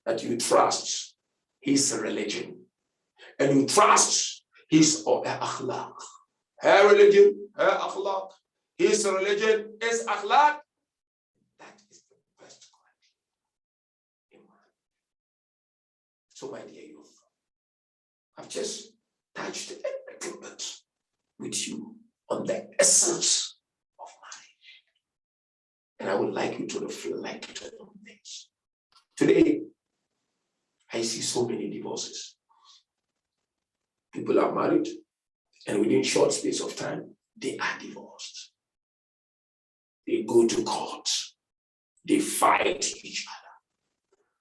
that you trust his religion and you trust his akhlaq, her religion, her akhlaq, his religion, his akhlaq, that is the best quality. So my dear youth, I've just touched a little bit with you on the essence of marriage. And I would like you to reflect on this. Today, I see so many divorces. People are married, and within a short space of time, they are divorced. They go to court. They fight each other,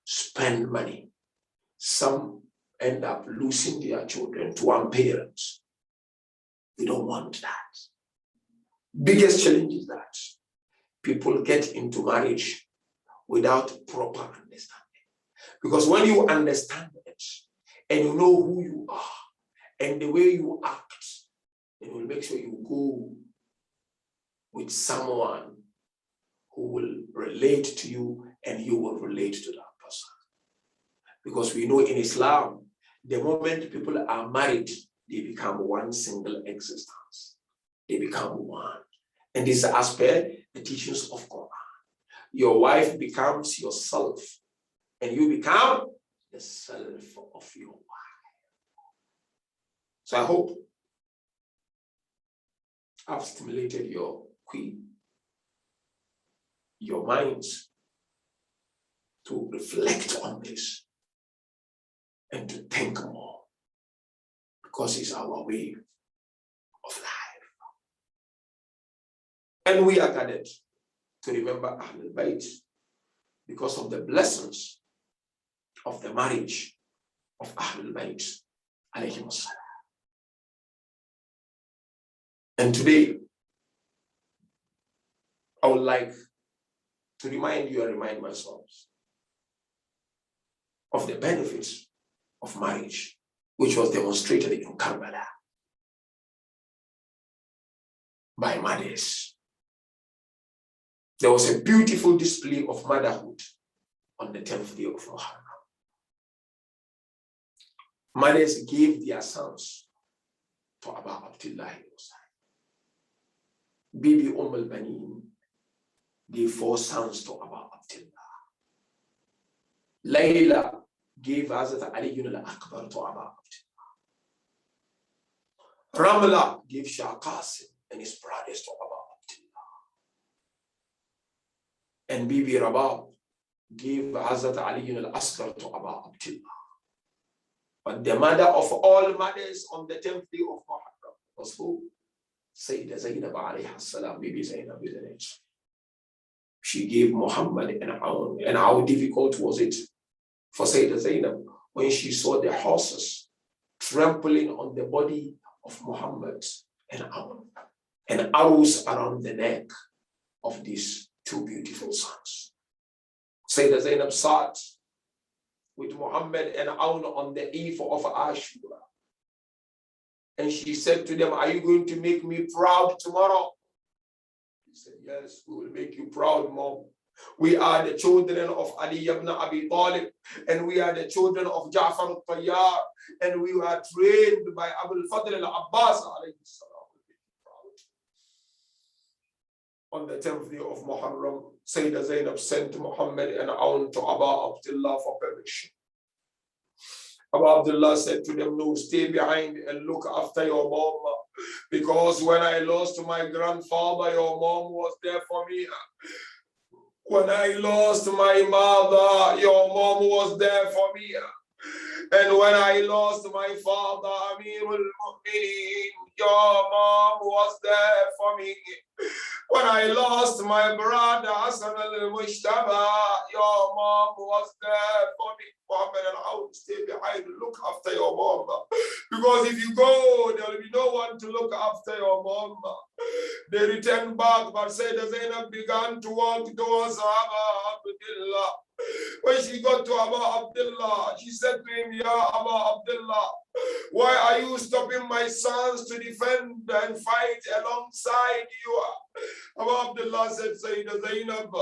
spend money. Some end up losing their children to one parent. We don't want that. Biggest challenge is that people get into marriage without proper understanding. Because when you understand it and you know who you are and the way you act, then will make sure you go with someone who will relate to you and you will relate to that person. Because we know in Islam, the moment people are married, they become one single existence. They become one. And this is as per the teachings of Quran. Your wife becomes yourself, and you become the self of your wife. So I hope I've stimulated your minds to reflect on this and to think more, because it's our way of life. And we are gathered to remember Ahlul Bayt because of the blessings of the marriage of Ahlul Bayt alayhim assalam. And today, I would like to remind you and remind myself of the benefits of marriage, which was demonstrated in Karbala by mothers. There was a beautiful display of motherhood on the 10th day of Muharram. Mothers gave their sons to Abu Abdullah. Bibi al-Banin gave 4 sons to Abu Abdullah. Layla gave Hazrat Ali al-Akbar to Abu Abdullah. Ramla gave Shah Qasim and his brothers to Abu Abdullah. And Bibi Rabab gave Hazrat Ali al-Asghar to Abu Abdullah. But the mother of all mothers on the 10th day of Muharram was who? Sayyidah Zainab alayha salam, Bibi Zainab with an H. She gave Muhammad an Aun. And how difficult was it for Sayyidah Zainab when she saw the horses trampling on the body of Muhammad and Aun, and arrows around the neck of these 2 beautiful sons. Sayyidah Zainab sat with Muhammad and Aun on the eve of Ashura. And she said to them, "Are you going to make me proud tomorrow?" He said, "Yes, we will make you proud, Mom. We are the children of Ali ibn Abi Talib, and we are the children of Ja'far al-Tayyar, and we were trained by Abu al-Fadl al-Abbas alayhi salam." On the 10th day of Muharram, Sayyidah Zainab sent Muhammad and Aun to Abu Abdullah for permission. Abu Abdullah said to them, "No, stay behind and look after your mom, because when I lost my grandfather, your mom was there for me. When I lost my mother, your mom was there for me. And when I lost my father, Amirul Mu'mineen, your mom was there for me. When I lost my brother, Hassan al-Mushtaba, your mom was there for me. Muhammad, and I will stay behind to look after your mom. Because if you go, there will be no one to look after your mom. They returned back, but Sayyidah Zainab began to walk towards Abu Abdullah. When she got to Abu Abdullah, she said to him, Ya Abu Abdullah, why are you stopping my sons to defend and fight alongside you? Abu Abdullah said, Sayyidah Zainab,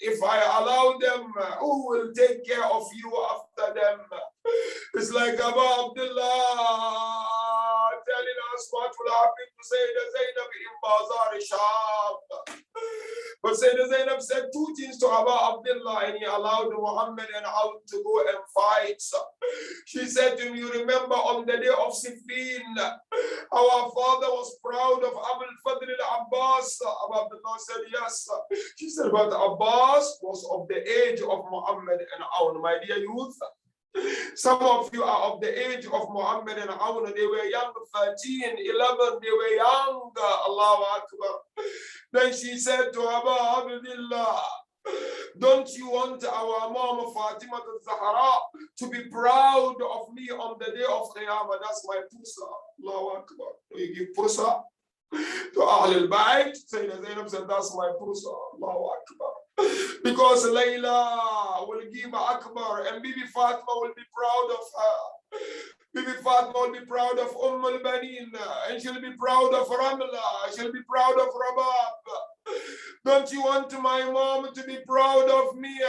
if I allow them, who will take care of you after them? It's like Abu Abdullah telling us what will happen to Sayyidah Zainab in Bazar Sham. But Sayyidah Zainab said two things to Abu Abdullah, and he allowed Muhammad and Ali to go and fight. She said to him, you remember on the day of Siffin, our father was proud of Abu al-Fadl al-Abbas. Abu Abdullah said, yes. She said, but Abbas was of the age of Muhammad and Ali, my dear youth. Some of you are of the age of Muhammad and Ali. They were young, 13, 11, they were young. Allahu Akbar. Then she said to Abu Abdullah, don't you want our mom Fatima al-Zahra to be proud of me on the day of Qiyamah? That's my pusa. Allahu Akbar. You give pusa to Ahl al-Bayt. Sayyidah Zainab said, that's my pusa. Allahu Akbar. Because Layla will give Akbar and Bibi Fatima will be proud of her. Bibi Fatima will be proud of al-Banin, and she'll be proud of Ramla, she'll be proud of Rabab. Don't you want my mom to be proud of me?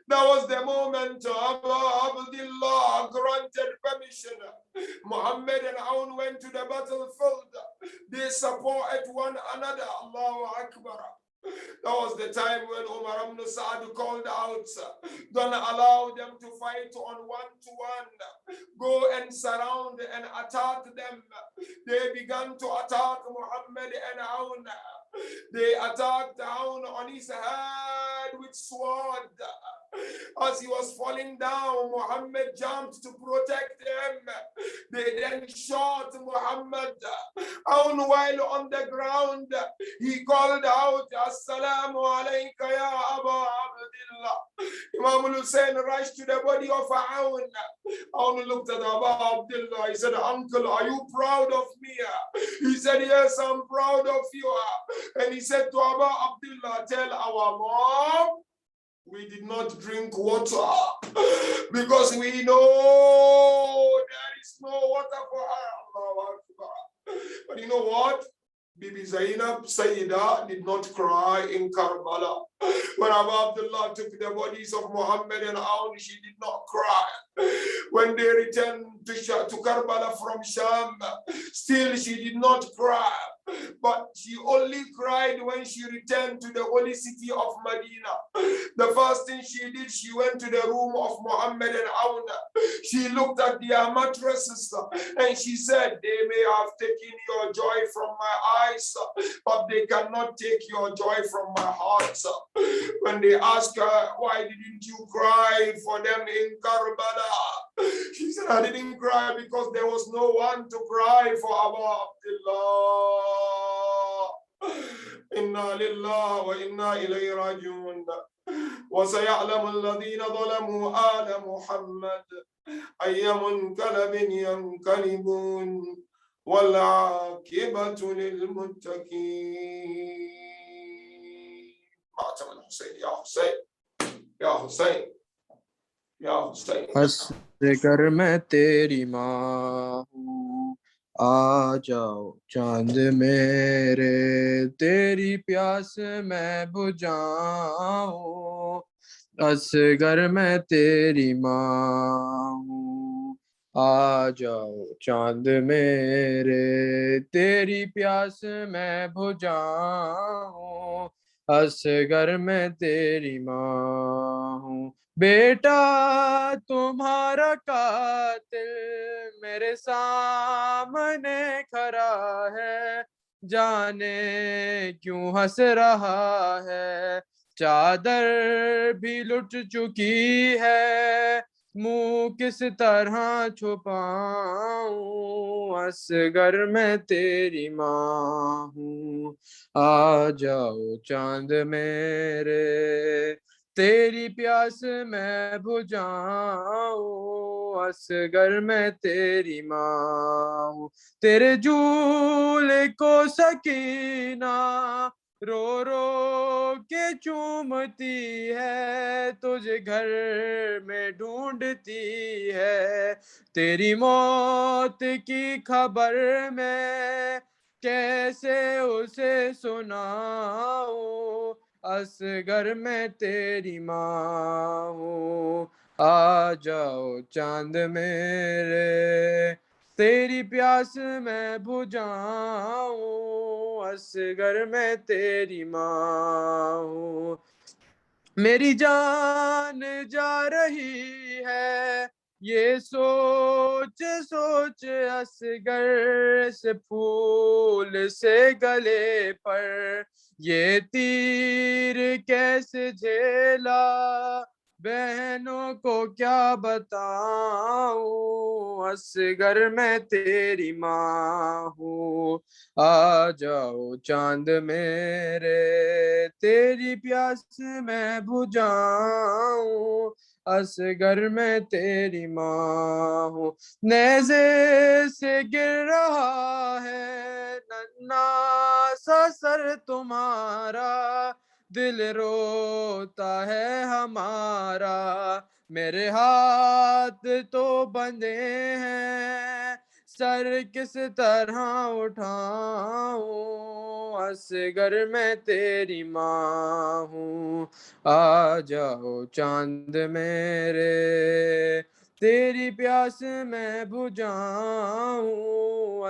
That was the moment Abu Abdullah granted permission. Muhammad and Aun went to the battlefield. They supported one another. Allahu Akbar. That was the time when Umar ibn Sa'd called out, don't allow them to fight on one-to-one. Go and surround and attack them. They began to attack Muhammad and Aun. They attacked Aun on his head with sword. As he was falling down, Muhammad jumped to protect him. They then shot Muhammad. Aun, while on the ground, he called out, Assalamu alayka ya Abu Abdullah. Imam Hussein rushed to the body of Aun. Aun looked at Abu Abdullah. He said, uncle, are you proud of me? He said, yes, I'm proud of you. And he said to Abu Abdullah, tell our mom, we did not drink water because we know there is no water for her. But you know what? Bibi Zainab Sayyida did not cry in Karbala. When Abu Abdullah took the bodies of Muhammad and Aun, she did not cry. When they returned to Karbala from Sham, still she did not cry. But she only cried when she returned to the holy city of Medina. The first thing she did, she went to the room of Muhammad and Aun. She looked at their mattresses and she said, they may have taken your joy from my eyes, but they cannot take your joy from my heart. When they asked her, why didn't you cry for them in Karbala? She said, I didn't cry because there was no one to cry for Abu Abdullah. Inna lillahi wa inna ilayhi rajiun. وسيعلم الذين ظلموا آل محمد أي منقلب ينقلبون والعاقبة للمتقين. ماتم الحسين يا حسين يا حسين يا حسين. हंसकर मैं तेरी माँ हूँ, आ जाओ चांद मेरे, तेरी प्यास मैं बुझाऊं. असगर मैं तेरी माँ हूँ, आ जाओ चांद मेरे, तेरी प्यास मैं बुझाऊं. असगर मैं तेरी माँ हूँ, बेटा तुम्हारा कातिल मेरे सामने खड़ा है, जाने क्यों हंस रहा है. चादर भी लुट चुकी है, मुँह किस तरह छुपाऊं, असगर मैं तेरी माँ हूँ। आ जाओ चांद मेरे, तेरी प्यास मैं बुझाऊं, असगर मैं तेरी माँ हूँ। तेरे झूले को सकीना रो रो के चूमती है, तुझे घर में ढूंढती है। तेरी मौत की खबर मैं कैसे उसे सुनाऊं, असगर मैं तेरी माँ हूँ। आ जाओ चांद मेरे, तेरी प्यास मैं बुझाऊं, असगर मैं तेरी माँ हूँ। मेरी जान जा रही है, ये सोच सोच असगर से फूल से गले पर ये तीर कैसे झेला, बहनों को क्या बताऊं, असगर मैं तेरी माँ हूँ। आ जाओ चांद मेरे, तेरी प्यास मैं बुझाऊं, असगर मैं तेरी माँ हूँ। नेज़े से गिर रहा है नन्हा सा सर तुम्हारा, दिल रोता है हमारा। मेरे हाथ तो बंधे हैं, सर किस तरह उठाऊं, असगर मैं तेरी माँ हूँ। आ जाओ चांद मेरे, तेरी प्यास मैं बुझाऊं,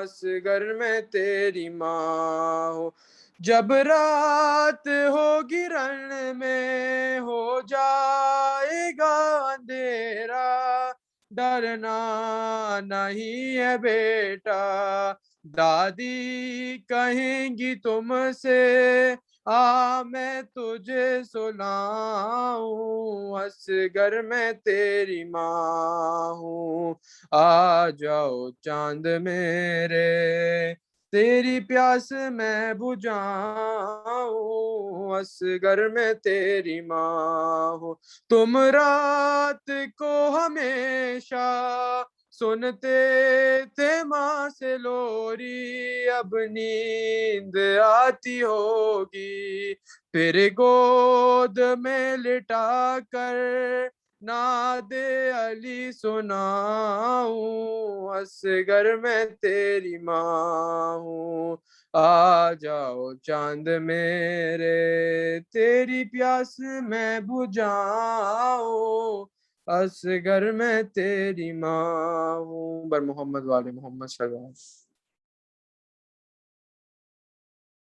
असगर मैं तेरी माँ हूँ। जब रात होगी रण में हो जाएगा अंधेरा, डरना नहीं है बेटा, दादी कहेंगी तुमसे, आ मैं तुझे सुलाऊं, असगर मैं तेरी माँ हूँ। आ जाओ चांद मेरे, तेरी प्यास मैं बुझाऊं, असगर मैं तेरी माँ हूँ। तुम रात को हमेशा सुनते थे माँ से लोरी, अब नींद आती होगी फिर गोद में लिटा कर, नादे अली सुनाऊं, असगर मैं तेरी माँ हूँ। आ जाओ चांद मेरे, तेरी प्यास मैं बुझाऊं, असगर मैं तेरी माँ हूँ। बर मोहम्मद वाले मोहम्मद सल्लल्लाहु अलैहि वसल्लम।